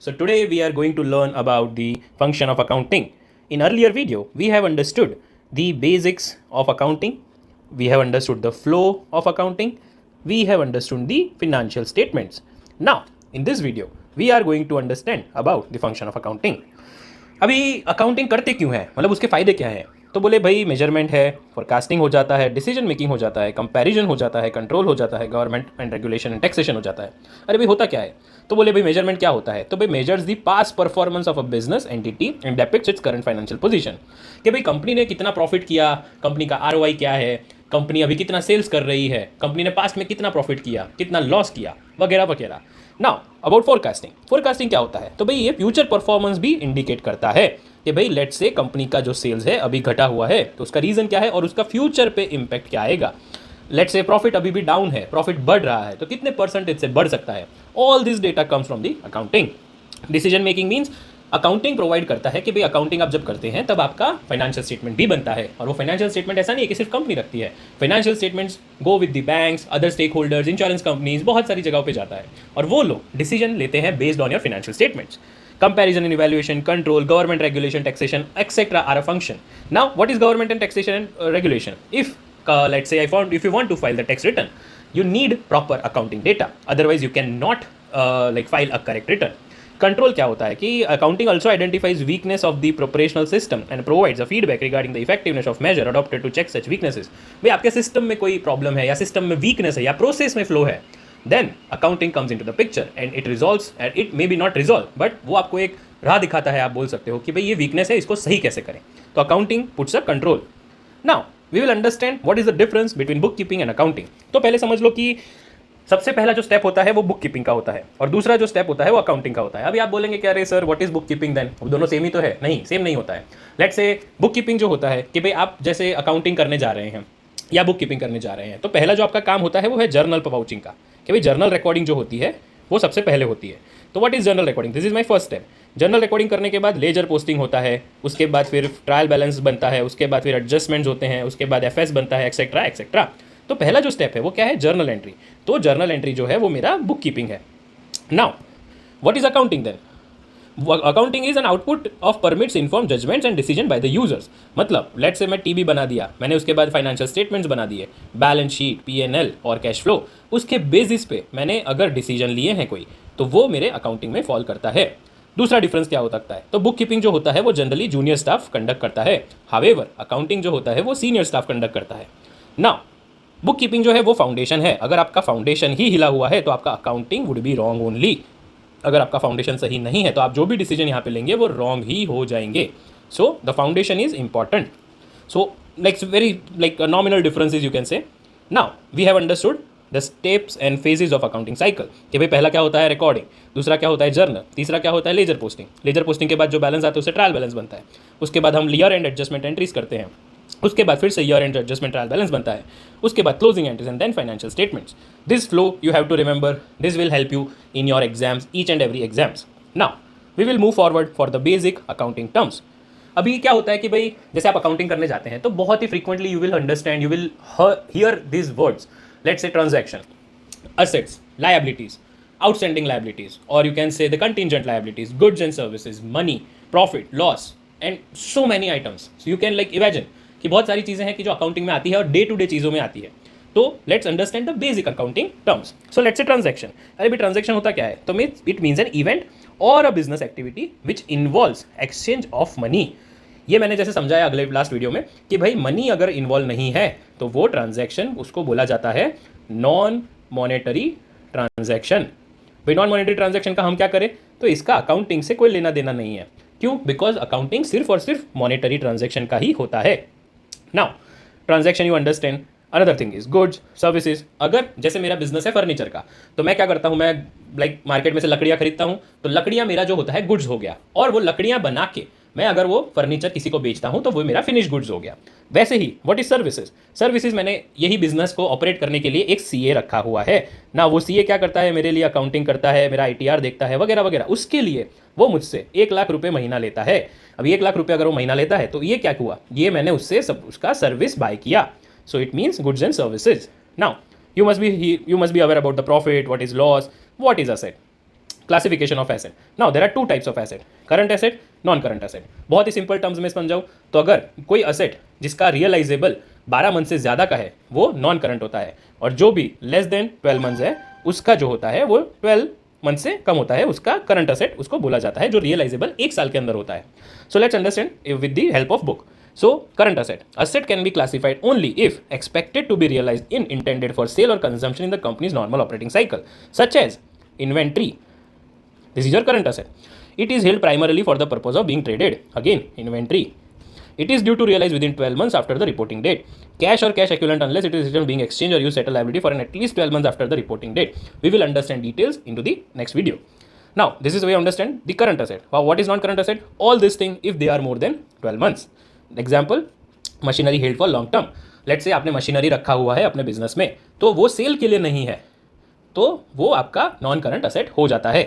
So today we are going to learn about the function of accounting. In earlier video, we have understood the basics of accounting. We have understood the flow of accounting. We have understood the financial statements. Now, in this video, we are going to understand about the function of accounting. अभी accounting करते क्यों है, मतलब उसके फ़ायदे क्या हैं? तो बोले भाई मेजरमेंट है, फोरकास्टिंग हो जाता है, डिसीजन मेकिंग हो जाता है, कंपैरिजन हो जाता है, कंट्रोल हो जाता है, government and regulation and taxation हो जाता है। अरे भाई होता क्या है? तो बोले भाई मेजरमेंट क्या होता है? तो भाई measures the past performance of a business entity and depicts its current financial position. कि भाई कंपनी ने कितना प्रॉफिट किया, कंपनी का आरओआई क्या है, कंपनी अभी कितना सेल्स कर रही है, कंपनी ने पास्ट में कितना प्रॉफिट किया, कितना लॉस किया, वगैरह वगैरह। नाउ अबाउट फोरकास्टिंग, फोरकास्टिंग क्या होता है? तो भाई ये फ्यूचर परफॉर्मेंस भी इंडिकेट करता है कि भाई लेट्स से कंपनी का जो सेल्स है अभी घटा हुआ है, तो उसका रीज़न क्या है और उसका फ्यूचर पे इम्पैक्ट क्या आएगा। लेट्स से प्रॉफिट अभी भी डाउन है, प्रॉफिट बढ़ रहा है, तो कितने परसेंटेज से बढ़ सकता है। All this data comes from the accounting. Decision making means accounting provide करता है कि भाई अकाउंटिंग आप जब करते हैं तब आपका फाइनेंशियल स्टेटमेंट भी बनता है। और वो फाइनेंशियल स्टेटमेंट ऐसा नहीं है कि सिर्फ कंपनी रखती है, financial statements go with the banks, other stakeholders, insurance companies, बहुत सारी जगहों पे जाता है और वो लोग डिसीजन लेते हैं based on your financial statements. Comparison and evaluation, control, government regulation, taxation, etc. are a function. Now, what is government and taxation and regulation? If let's say if you want to file the tax return, you need proper accounting data. Otherwise, you cannot file a correct return. Control क्या होता है कि accounting also identifies weakness of the operational system and provides a feedback regarding the effectiveness of measure adopted to check such weaknesses. भाई आपके system में कोई problem है या सिस्टम में वीकनेस है या प्रोसेस में फ्लो है, then accounting comes into the picture and it resolves and it may be not resolve but वो आपको एक राह दिखाता है। आप बोल सकते हो कि भाई ये वीकनेस है, इसको सही कैसे करें। तो accounting puts a control. Now we will understand what is the difference between bookkeeping and accounting. तो पहले समझ लो कि सबसे पहला जो स्टेप होता है वो बुक कीपिंग का होता है और दूसरा जो स्टेप होता है वो अकाउंटिंग का होता है। अभी आप बोलेंगे क्या रे sir what is bookkeeping then, वो दोनों सेम ही तो है। नहीं, सेम नहीं होता है। लेट्स से बुक कीपिंग जो होता है कि भाई आप जैसे अकाउंटिंग करने जा रहे हैं या बुक कीपिंग करने जा रहे हैं, तो पहला जो आपका काम होता है वो है जर्नल पबाउचिंग का, कि भाई जर्नल रिकॉर्डिंग जो होती है वो सबसे पहले होती है। तो what is journal recording? This is my first step. Journal recording करने के बाद लेजर पोस्टिंग होता है, उसके बाद फिर ट्रायल बैलेंस बनता है, उसके बाद फिर एडजस्टमेंट्स होते हैं, उसके बाद एफएस बनता है, एक्सेट्रा एक्सेट्रा। तो पहला जो स्टेप है वो क्या है? Journal entry. तो जर्नल एंट्री जो है वो मेरा बुक कीपिंग है। Now what is accounting then? Accounting is an output of permits, inform judgements and decision by the users. मतलब लेट से मैं टीबी बना दिया, मैंने उसके बाद फाइनेंशियल स्टेटमेंट्स बना दिए, बैलेंस शीट, पीएनएल और कैश फ्लो, उसके बेसिस पे मैंने अगर डिसीजन लिए हैं कोई, तो वो मेरे अकाउंटिंग में फॉल करता है। दूसरा डिफरेंस क्या हो सकता है? तो बुक कीपिंग जो होता है वो जनरली जूनियर स्टाफ कंडक्ट करता है, हावेवर अकाउंटिंग जो होता है वो सीनियर स्टाफ कंडक्ट करता है। नाउ बुक कीपिंग जो है वो फाउंडेशन है। अगर आपका फाउंडेशन ही हिला हुआ है तो आपका accounting would be wrong only. अगर आपका फाउंडेशन सही नहीं है तो आप जो भी डिसीजन यहाँ पे लेंगे वो रॉन्ग ही हो जाएंगे। So the foundation is important. So very nominal differences you can say. Now we have understood the steps and phases of accounting cycle कि भाई पहला क्या होता है? रिकॉर्डिंग, दूसरा क्या होता है? जर्नल, तीसरा क्या होता है? Ledger posting. लेजर पोस्टिंग के बाद जो बैलेंस आता है उससे ट्रायल बैलेंस बनता है, उसके बाद हम ईयर एंड एडजस्टमेंट एंट्रीज करते हैं, उसके बाद फिर से year end adjustment trial balance बनता है, उसके बाद closing entries and then financial statements. This flow you have to remember, this will help you in your exams, each and every exams. Now we will move forward for the basic accounting terms. अभी क्या होता है कि भाई जैसे आप accounting करने जाते हैं तो बहुत ही frequently you will understand, you will hear this words. Let's say transaction, assets, liabilities, outstanding liabilities, or you can say the contingent liabilities, goods and services, money, profit, loss, and so many items. So you can imagine कि बहुत सारी चीज़ें हैं कि जो accounting में आती है और डे टू डे चीज़ों में आती है। तो let's understand the basic accounting terms. So let's say transaction. अरे भी ट्रांजैक्शन होता क्या है? तो इट मीन्स एन इवेंट और a business activity which involves exchange of money. ये मैंने जैसे समझाया अगले लास्ट वीडियो में कि भाई मनी अगर इन्वॉल्व नहीं है तो वो ट्रांजैक्शन, उसको बोला जाता है नॉन मॉनेटरी ट्रांजैक्शन। भाई नॉन मॉनेटरी ट्रांजैक्शन का हम क्या करें? तो इसका अकाउंटिंग से कोई लेना देना नहीं है। क्यों? बिकॉज अकाउंटिंग सिर्फ और सिर्फ मॉनेटरी ट्रांजैक्शन का ही होता है। Now transaction you understand. Another thing is goods services. अगर जैसे मेरा बिजनेस है फर्नीचर का, तो मैं क्या करता हूँ? मैं मार्केट में से लकड़ियाँ खरीदता हूँ, तो लकड़ियाँ मेरा जो होता है गुड्स हो गया, और वो लकड़ियाँ बना के मैं अगर वो फर्नीचर किसी को बेचता हूँ तो वो मेरा फिनिश गुड्स हो गया। वैसे ही व्हाट इज सर्विसेज? सर्विसेज मैंने यही बिजनेस को ऑपरेट करने के लिए एक सीए रखा हुआ है ना। वो सीए क्या करता है? मेरे लिए अकाउंटिंग करता है, मेरा आईटीआर देखता है, वगैरह वगैरह। उसके लिए वो मुझसे 1,00,000 रुपये महीना लेता है। अब 1,00,000 रुपये अगर वो महीना लेता है तो ये क्या हुआ? ये मैंने उससे सब उसका सर्विस बाय किया। So it means goods and services. Now you must be aware about the profit, what is loss, what is asset. Classification of asset. Now there are two types of asset, current asset, non current asset. बहुत ही simple terms में समझाऊं तो अगर कोई asset जिसका realisable 12 month से ज़्यादा का है वो नॉन करंट होता है, और जो भी लेस देन 12 मंथ्स है उसका जो होता है वो 12 मंथ से कम होता है, उसका करंट असेट उसको बोला जाता है, जो रियलाइजेबल 1 साल के अंदर होता है. So let's understand with the help of book. So, current asset can be classified only if expected to be realized in intended for sale or consumption in the company's normal operating cycle, such as inventory. This is your current asset. It is held primarily for the purpose of being traded. Again, inventory. It is due to realize within 12 months after the reporting date. Cash or cash equivalent unless it is written being exchanged or used settle liability for at least 12 months after the reporting date. We will understand details into the next video. Now, this is the way you understand the current asset. Wow, what is non-current asset? All these things if they are more than 12 months. Example, machinery held for long term. Let's say आपने machinery रखा हुआ है अपने business में, तो वो cell के लिए नहीं है, तो वो आपका नॉन करंट असेट हो जाता है.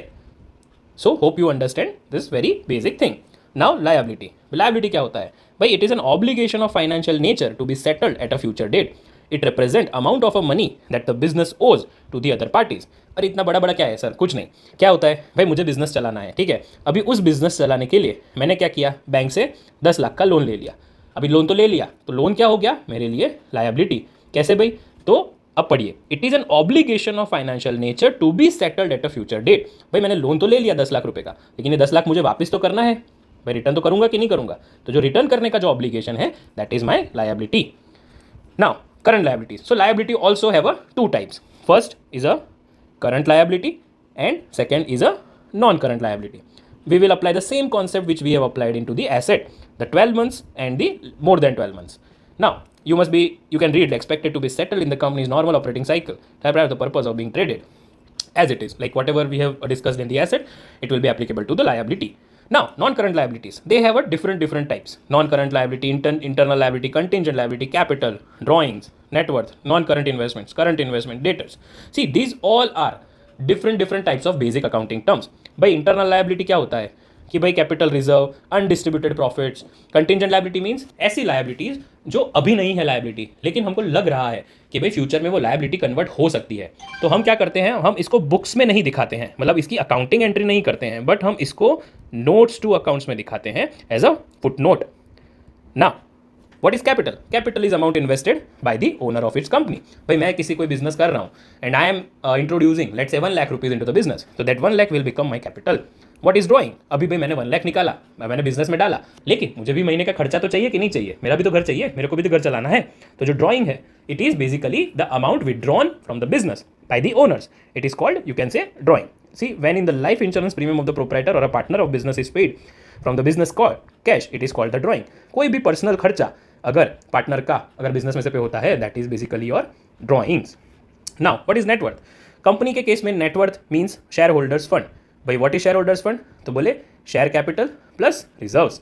So hope you understand this very basic thing. Now liability. Liability क्या होता है भाई? It is an obligation of financial nature to be settled at a future date. It represent amount of a money that the business owes to the other parties. अरे इतना बड़ा बड़ा क्या है सर? कुछ नहीं. क्या होता है भाई, मुझे बिजनेस चलाना है, ठीक है. अभी उस बिजनेस चलाने के लिए मैंने क्या किया, बैंक से 10 लाख का लोन ले लिया. अभी लोन तो ले लिया, तो लोन क्या हो गया मेरे लिए? लायबिलिटी. कैसे भाई? तो अब पढ़िए, it is an obligation of financial nature to be settled at a future date. भाई मैंने लोन तो ले लिया 10 लाख रुपए का, लेकिन ये 10 लाख मुझे वापस तो करना है. भाई रिटर्न तो करूंगा कि नहीं करूंगा? तो जो रिटर्न करने का जो ऑब्लिगेशन है that is my liability. Now current liabilities. So liability also have a two types. First is a current liability and second is a non-current liability. We will apply the same concept which we have applied into the asset, the 12 months and the more than 12 months. Now you can read expected to be settled in the company's normal operating cycle for the purpose of being traded. As it is, like whatever we have discussed in the asset, it will be applicable to the liability. Now, non-current liabilities, they have a different types. Non-current liability, internal liability, contingent liability, capital, drawings, net worth, non-current investments, current investment, debtors. See, these all are different types of basic accounting terms. भाई internal liability क्या होता है कि भाई capital reserve, undistributed profits. Contingent liability means ऐसी liabilities जो अभी नहीं है लायबिलिटी, लेकिन हमको लग रहा है कि भाई फ्यूचर में वो लायबिलिटी कन्वर्ट हो सकती है. तो हम क्या करते हैं, हम इसको बुक्स में नहीं दिखाते हैं, मतलब इसकी अकाउंटिंग एंट्री नहीं करते हैं, बट हम इसको नोट्स टू अकाउंट्स में दिखाते हैं एज अ फुट नोट. ना what is capital? Capital is amount invested by the owner of its company. भाई मैं किसी कोई बिजनेस कर रहा हूँ and I am introducing let's say 1 lakh rupees into the business, तो that 1 lakh will become my capital. What is drawing? अभी भाई मैंने 1 लाख निकाला, मैंने बिजनेस में डाला, लेकिन मुझे भी महीने का खर्चा तो चाहिए कि नहीं चाहिए? मेरा भी तो घर चाहिए, मेरे को भी तो घर चलाना है. तो जो ड्रॉइंग है it is basically the amount withdrawn from the business by the owners. It is called, you can से, drawing. See, when in the life insurance premium of the proprietor or a partner of business is paid from the business cash, it is called the drawing. कोई भी personal खर्चा अगर partner का अगर business में से पे होता है, that is basically your drawings. Now what is net worth? Company के केस में net worth means shareholders fund. भाई what is shareholders fund? तो बोले share capital plus reserves.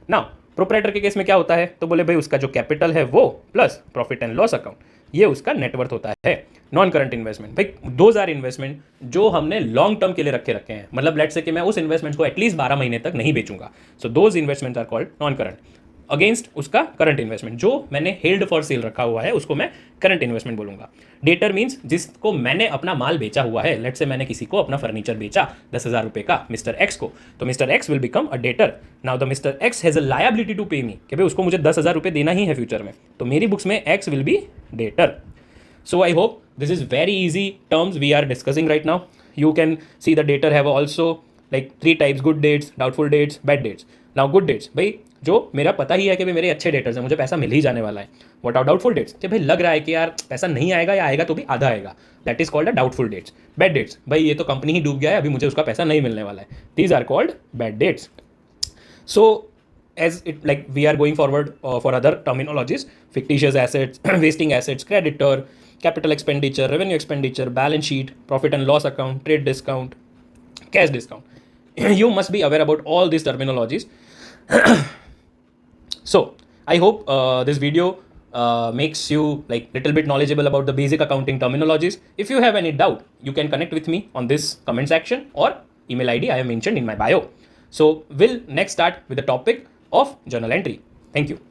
Now proprietor के केस में क्या होता है? तो बोले भाई उसका जो कैपिटल है वो plus profit and loss account, ये उसका नेटवर्थ होता है. नॉन करंट इन्वेस्टमेंट, भाई दोज आर इन्वेस्टमेंट जो हमने लॉन्ग टर्म के लिए रखे हैं, मतलब लेट्स से कि मैं उस इन्वेस्टमेंट को एटलीस्ट 12 महीने तक नहीं बेचूंगा. So those investments are called non current. Against उसका करंट इन्वेस्टमेंट जो मैंने हेल्ड फॉर सेल रखा हुआ है उसको मैं करंट इन्वेस्टमेंट बोलूंगा. डेटर मीन्स जिसको मैंने अपना माल बेचा हुआ है. लेट्स से मैंने किसी को अपना फर्नीचर बेचा 10,000 रुपये का मिस्टर एक्स को, तो mister X will become a debtor. Now the mister X has a liability to pay me, कि भाई उसको मुझे 10,000 रुपये देना ही है फ्यूचर में, तो मेरी बुक्स में x will be debtor. So I hope this is very easy terms we are discussing right now. You can see the debtor have also like 3 types: good dates, doubtful dates, bad dates. Now good dates, भाई जो मेरा पता ही है कि भाई मेरे अच्छे debtors हैं, मुझे पैसा मिल ही जाने वाला है. What are doubtful dates? कि भाई लग रहा है कि यार पैसा नहीं आएगा या आएगा तो भी आधा आएगा. That is called a doubtful dates. Bad dates, भाई ये तो कंपनी ही डूब गया है, अभी मुझे उसका पैसा नहीं मिलने वाला है. These are called bad dates. So as it like we are going forward for other terminologies: fictitious assets, wasting assets, creditor, capital expenditure, revenue expenditure, balance sheet, profit and loss account, trade discount, cash discount. You must be aware about all these terminologies. So I hope this video makes you like little bit knowledgeable about the basic accounting terminologies. If you have any doubt, you can connect with me on this comment section or email ID I have mentioned in my bio. So we'll next start with the topic of journal entry. Thank you.